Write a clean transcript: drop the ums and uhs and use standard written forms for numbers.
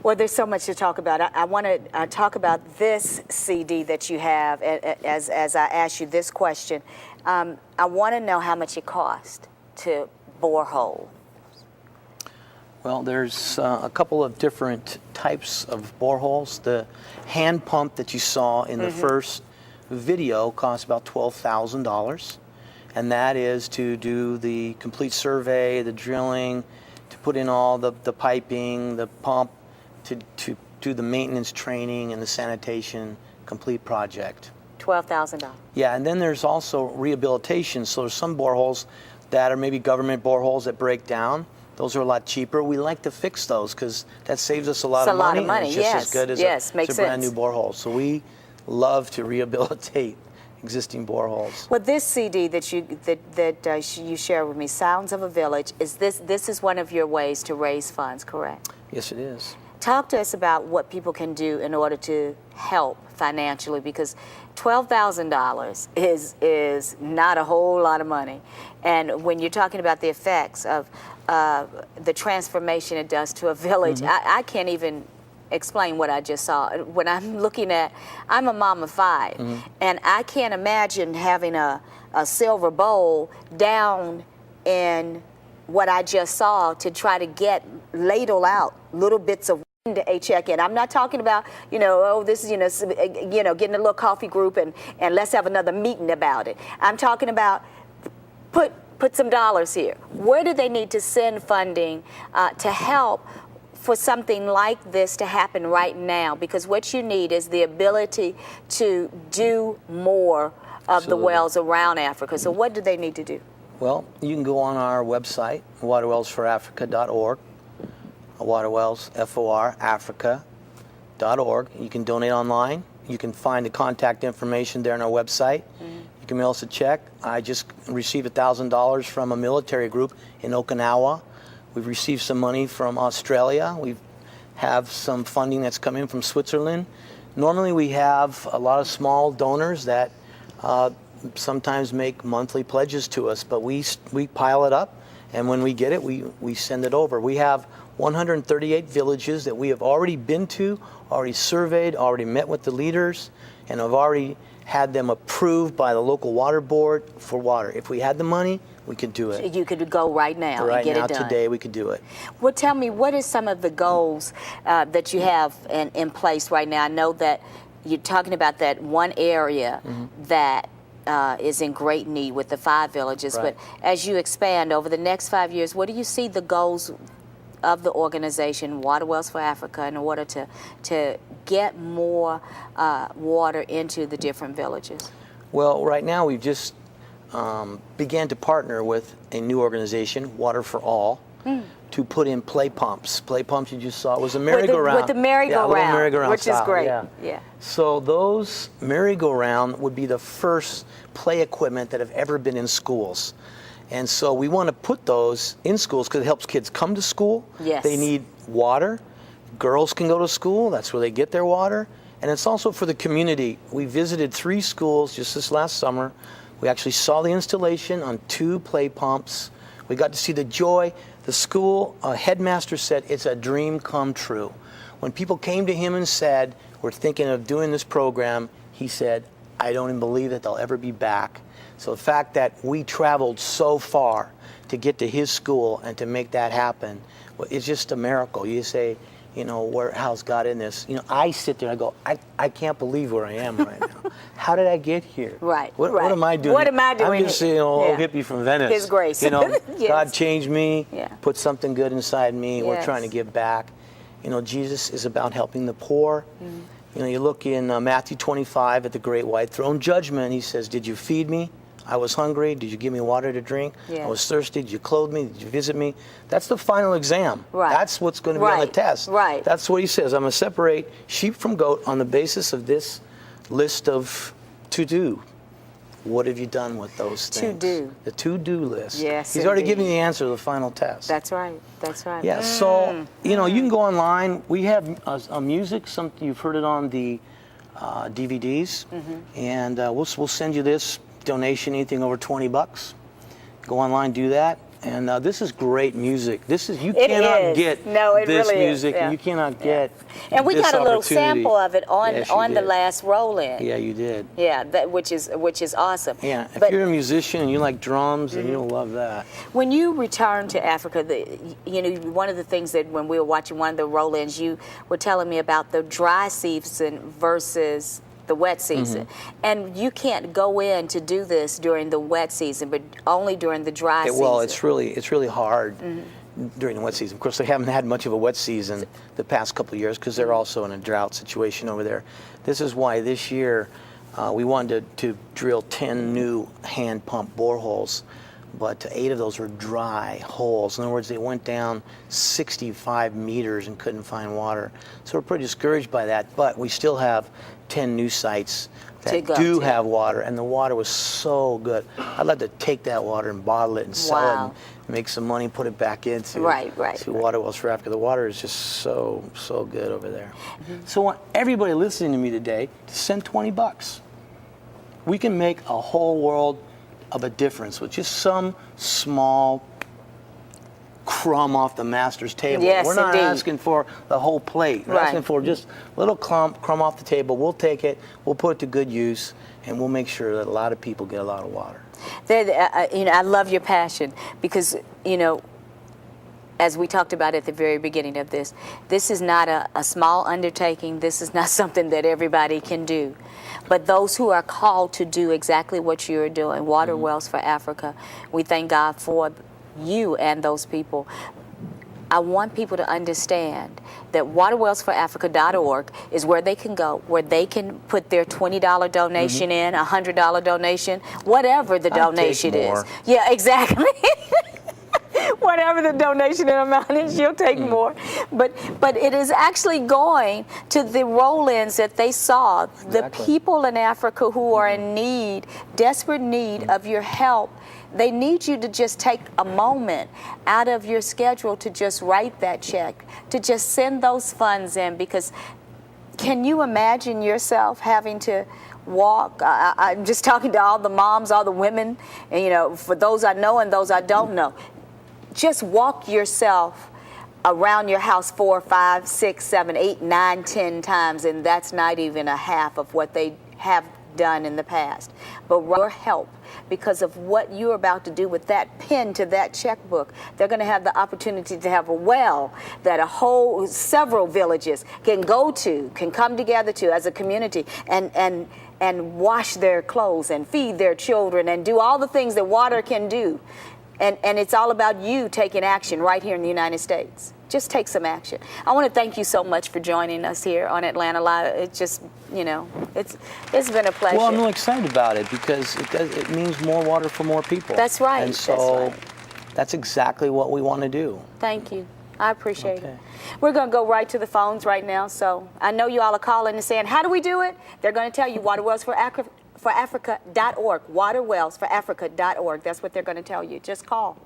Well, there's so much to talk about. I want to talk about this CD that you have as I ask you this question. I want to know how much it cost to bore holes. Well, there's a couple of different types of boreholes. The hand pump that you saw in the first video costs about $12,000, and that is to do the complete survey, the drilling, to put in all the piping, the pump, to do the maintenance training and the sanitation complete project. $12,000. Yeah, and then there's also rehabilitation. So there's some boreholes that are maybe government boreholes that break down. Those are a lot cheaper. We like to fix those because that saves us a lot of money. And it's just as good as a brand new borehole. So we love to rehabilitate existing boreholes. Well, this CD that you share with me, Sounds of a Village, is this is one of your ways to raise funds, correct? Yes, it is. Talk to us about what people can do in order to help financially, because $12,000 is not a whole lot of money. And when you're talking about the effects of the transformation it does to a village, I can't even explain what I just saw. When I'm looking at, I'm a mom of 5, and I can't imagine having a silver bowl down in what I just saw to try to ladle out little bits of to a check-in. I'm not talking about, oh, this is, getting a little coffee group and let's have another meeting about it. I'm talking about put some dollars here. Where do they need to send funding to help for something like this to happen right now? Because what you need is the ability to do more of the wells around Africa. So what do they need to do? Well, you can go on our website, waterwellsforafrica.org. WATCF Africa.org. You can donate online. You can find the contact information there on our website. You can mail us a check. I just received $1,000 from a military group in Okinawa. We've received some money from Australia. We have some funding that's coming from Switzerland. Normally we have a lot of small donors that sometimes make monthly pledges to us, but we pile it up, and when we get it, we send it over. We have 138 villages that we have already been to, already surveyed, already met with the leaders, and have already had them approved by the local water board for water. If we had the money, we could do it. You could go right now and get it done. Right now, today, we could do it. Well, tell me, what is some of the goals that you have in place right now? I know that you're talking about that one area that is in great need with the 5 villages, but as you expand over the next 5 years, what do you see the goals of the organization, Water Wells for Africa, in order to get more water into the different villages? Well, right now we've just began to partner with a new organization, Water for All, to put in play pumps. Play pumps, you just saw, it was a merry-go-round. With the merry-go-round, merry-go-round which style, is great. Yeah. So those merry-go-round would be the first play equipment that have ever been in schools. And so we want to put those in schools because it helps kids come to school. Yes. They need water. Girls can go to school. That's where they get their water. And it's also for the community. We visited 3 schools just this last summer. We actually saw the installation on 2 play pumps. We got to see the joy. The school headmaster said it's a dream come true. When people came to him and said, we're thinking of doing this program, he said, I don't even believe that they'll ever be back. So the fact that we traveled so far to get to his school and to make that happen, well, it's just a miracle. You say, how's God in this? I sit there and I go, I can't believe where I am right now. How did I get here? Right. What am I doing? What am I doing? I'm just old hippie from Venice. His grace. Yes. God changed me, put something good inside me. Yes. We're trying to give back. Jesus is about helping the poor. You look in Matthew 25 at the Great White Throne Judgment. He says, did you feed me? I was hungry. Did you give me water to drink? Yes. I was thirsty. Did you clothe me? Did you visit me? That's the final exam. Right. That's what's going to be on the test. Right. That's what he says. I'm going to separate sheep from goat on the basis of this list of to-do. What have you done with those things? To-do. The to-do list. Yes, He's already given you the answer to the final test. That's right. That's right. Yeah, so, you can go online. We have a music. You've heard it on the DVDs. And we'll send you this donation, anything over $20. Go online, do that. And this is great music. This is, you It cannot is. get No, it this really is. music, Yeah. and you cannot get And we this got a little opportunity. sample of it on Yes, you on the did. last roll-in. Yeah, you did. Yeah, which is awesome. Yeah, if But you're a musician and you like drums, then you'll love that. when you return to Africa, one of the things that when we were watching one of the roll-ins, you were telling me about the dry season versus the wet season. And you can't go in to do this during the wet season, but only during the dry season. Well, it's really hard during the wet season. Of course, they haven't had much of a wet season the past couple of years because they're also in a drought situation over there. This is why this year we wanted to drill 10 new hand pump boreholes, but 8 of those were dry holes. In other words, they went down 65 meters and couldn't find water. So we're pretty discouraged by that, but we still have 10 new sites that do have water, and the water was so good. I'd like to take that water and bottle it and sell it and make some money, put it back into to Water Wells for Africa. The water is just so good over there. So I want everybody listening to me today to send $20. We can make a whole world of a difference with just some small crumb off the master's table. Yes, we're not indeed. asking for the whole plate. We're asking for just a little crumb off the table. We'll take it, we'll put it to good use, and we'll make sure that a lot of people get a lot of water. I love your passion because, as we talked about at the very beginning of this is not a small undertaking. This is not something that everybody can do. But those who are called to do exactly what you're doing, Water Wells for Africa, we thank God for you and those people. I want people to understand that waterwellsforafrica.org is where they can go, where they can put their $20 donation in, a $100 donation, whatever the donation is. Yeah, exactly. Whatever the donation amount is, you'll take more. But it is actually going to the roll-ins that they saw, the people in Africa who are in need, desperate need of your help. They need you to just take a moment out of your schedule to just write that check, to just send those funds in, because can you imagine yourself having to walk? I'm just talking to all the moms, all the women, and, for those I know and those I don't know. Just walk yourself around your house 4, 5, 6, 7, 8, 9, 10 times, and that's not even a half of what they have done in the past. But your help, because of what you're about to do with that pen to that checkbook, they're going to have the opportunity to have a well that several villages can go to, can come together to as a community and wash their clothes and feed their children and do all the things that water can do. And it's all about you taking action right here in the United States. Just take some action. I want to thank you so much for joining us here on Atlanta Live. It just, it's been a pleasure. Well, I'm really excited about it because it means more water for more people. That's right. And so that's exactly what we want to do. Thank you. I appreciate it. We're going to go right to the phones right now. So I know you all are calling and saying, how do we do it? They're going to tell you, waterwellsforafrica.org, waterwellsforafrica.org. That's what they're going to tell you. Just call.